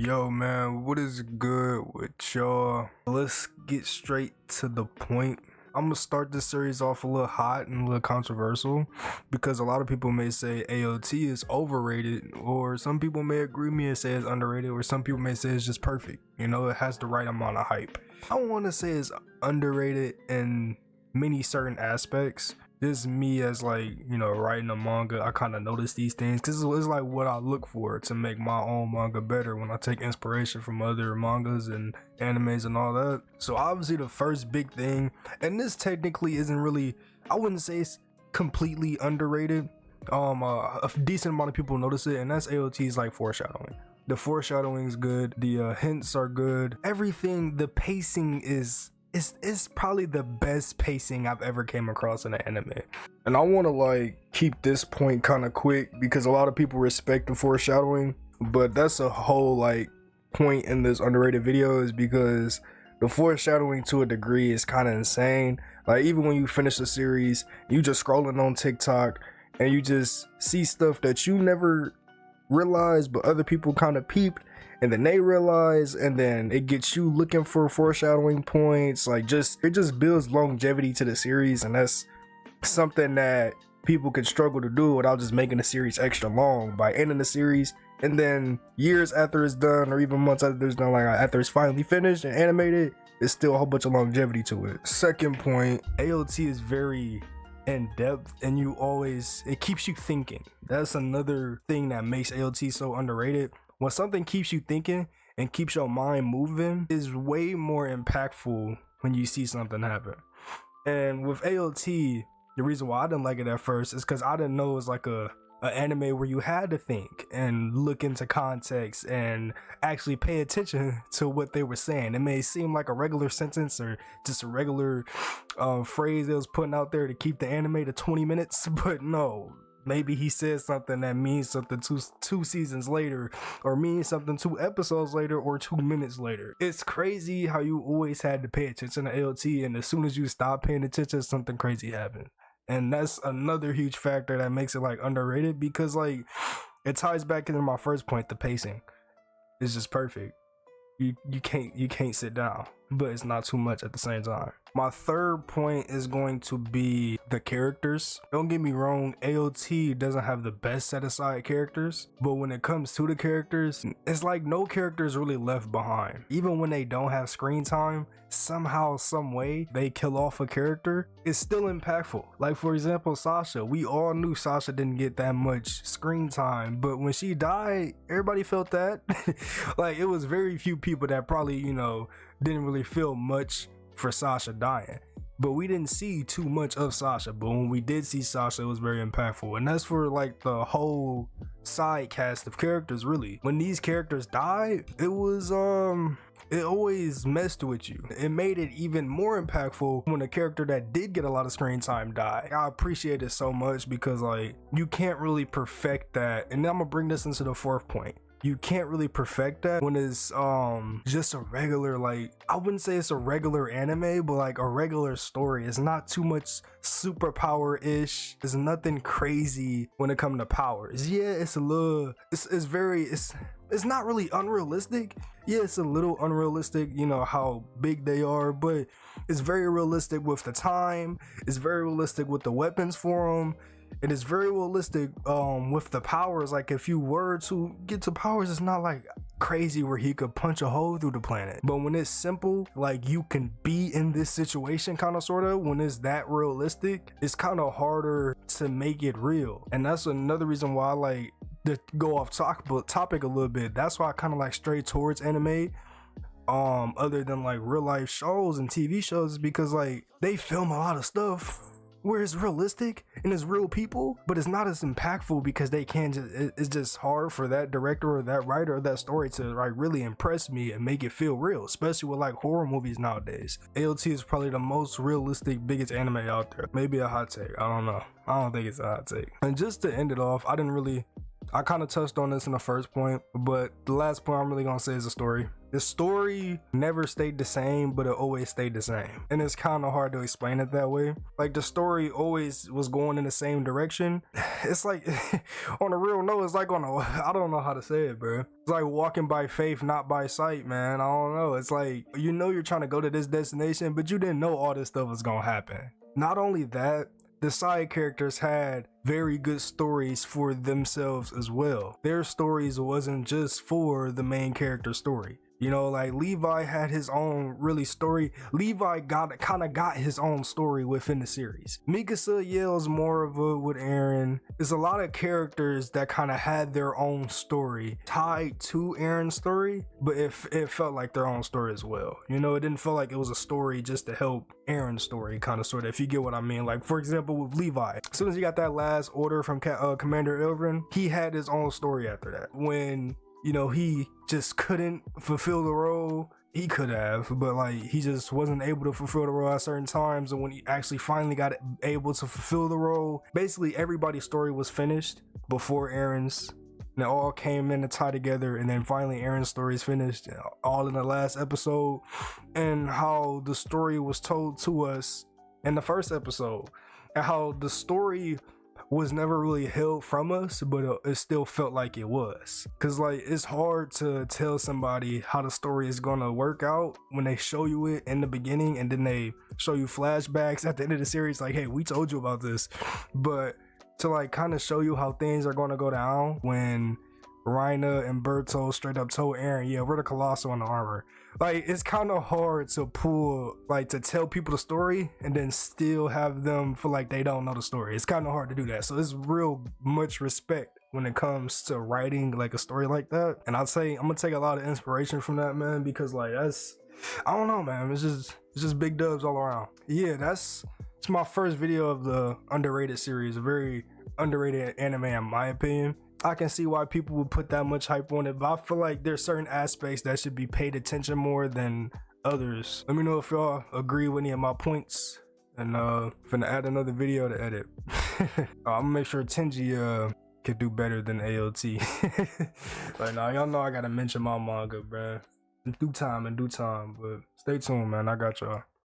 Yo man, what is good with y'all? Let's get straight to the point. I'm gonna start this series off a little hot and a little controversial because a lot of people may say AOT is overrated, or some people may agree with me and say it's underrated, or some people may say it's just perfect. You know, it has the right amount of hype. I don't want to say it's underrated in many certain aspects. This is me as, like, you know, writing a manga. I kind of notice these things because it's like what I look for to make my own manga better when I take inspiration from other mangas and animes and all that. So obviously the first big thing, and this technically isn't really, I wouldn't say it's completely underrated. A decent amount of people notice it, and that's AOT's like foreshadowing. The foreshadowing is good. The hints are good. Everything, the pacing is it's probably the best pacing I've ever came across in an anime. And I want to like keep this point kind of quick because a lot of people respect the foreshadowing, but that's a whole like point in this underrated video, is because the foreshadowing to a degree is kind of insane. Like, even when you finish the series, you just scrolling on TikTok and you just see stuff that you never realized but other people kind of peeped, and then they realize, and then it gets you looking for foreshadowing points. Like, it just builds longevity to the series, and that's something that people can struggle to do without just making the series extra long by ending the series, and then years after it's done, or even months after it's done, like after it's finally finished and animated, there's still a whole bunch of longevity to it. Second point, AOT is very in depth, and it keeps you thinking. That's another thing that makes AOT so underrated. When something keeps you thinking and keeps your mind moving, is way more impactful when you see something happen. And with AOT, the reason why I didn't like it at first is because I didn't know it was like an anime where you had to think and look into context and actually pay attention to what they were saying. It may seem like a regular sentence or just a regular phrase that was putting out there to keep the anime to 20 minutes, but no. Maybe he said something that means something two seasons later, or means something 2 episodes later, or 2 minutes later. It's crazy how you always had to pay attention to AOT, and as soon as you stop paying attention, something crazy happened. And that's another huge factor that makes it like underrated, because like it ties back into my first point. The pacing is just perfect. You can't sit down, but it's not too much at the same time. My third point is going to be the characters. Don't get me wrong, AOT doesn't have the best set aside characters, but when it comes to the characters, it's like no character is really left behind. Even when they don't have screen time, somehow, some way, they kill off a character, it's still impactful. Like, for example, Sasha. We all knew Sasha didn't get that much screen time, but when she died, everybody felt that. Like, it was very few people that probably, you know, didn't really feel much for Sasha dying, but we didn't see too much of Sasha. But when we did see Sasha, it was very impactful, and that's for like the whole side cast of characters. Really, when these characters died, it was it always messed with you. It made it even more impactful when a character that did get a lot of screen time died. I appreciate it so much because like you can't really perfect that, and I'm gonna bring this into the fourth point. You can't really perfect that when it's just a regular, like, I wouldn't say it's a regular anime, but like a regular story. It's not too much superpower-ish. There's nothing crazy when it comes to powers. Yeah, it's a little, it's not really unrealistic. Yeah, it's a little unrealistic, you know, how big they are, but it's very realistic with the time. It's very realistic with the weapons for them. And it's very realistic with the powers. Like, if you were to get to powers, it's not like crazy where he could punch a hole through the planet. But when it's simple, like you can be in this situation kind of sort of, when it's that realistic, it's kind of harder to make it real. And that's another reason why I like to go off topic a little bit. That's why I kind of like stray towards anime other than like real life shows and TV shows, because like they film a lot of stuff where it's realistic and it's real people, but it's not as impactful because they can't it's just hard for that director or that writer or that story to like really impress me and make it feel real, especially with like horror movies nowadays. AOT is probably the most realistic, biggest anime out there. Maybe a hot take, I don't know. I don't think it's a hot take. And just to end it off, I I kind of touched on this in the first point, but the last point I'm really gonna say is the story. The story never stayed the same, but it always stayed the same. And it's kind of hard to explain it that way. Like the story always was going in the same direction. It's like, on a real note, it's like I don't know how to say it, bro. It's like walking by faith, not by sight, man. I don't know. It's like, you know you're trying to go to this destination, but you didn't know all this stuff was gonna happen. Not only that, the side characters had very good stories for themselves as well. Their stories wasn't just for the main character story. You know, like Levi had his own really story. Levi kind of got his own story within the series. Mikasa yells more of a with Eren. There's a lot of characters that kind of had their own story tied to Eren's story, but it felt like their own story as well. You know, it didn't feel like it was a story just to help Eren's story, kind of sort of, if you get what I mean. Like for example with Levi, as soon as he got that last order from Commander Ilvin, he had his own story after that. When, you know, he just couldn't fulfill the role. He could have, but like he just wasn't able to fulfill the role at certain times. And when he actually finally got able to fulfill the role, basically everybody's story was finished before Eren's. And it all came in to tie together, and then finally Eren's story is finished, all in the last episode. And how the story was told to us in the first episode, and how the story was never really held from us, but it still felt like it was. Cause like it's hard to tell somebody how the story is gonna work out when they show you it in the beginning and then they show you flashbacks at the end of the series like, hey, we told you about this. But to like kind of show you how things are gonna go down when Reina and Berto straight up told Eren, yeah, we're the Colossal in the armor. Like it's kind of hard to pull, like to tell people the story and then still have them feel like they don't know the story. It's kind of hard to do that. So it's real much respect when it comes to writing like a story like that. And I'd say I'm gonna take a lot of inspiration from that, man, because like that's, I don't know, man, it's just big dubs all around. Yeah, it's my first video of the Underrated series, a very underrated anime in my opinion. I can see why people would put that much hype on it, but I feel like there's certain aspects that should be paid attention more than others. Let me know if y'all agree with any of my points, and finna add another video to edit. I'm gonna make sure Tenji could do better than AOT. Like, nah, y'all know I gotta mention my manga, bruh. In due time, but stay tuned, man. I got y'all.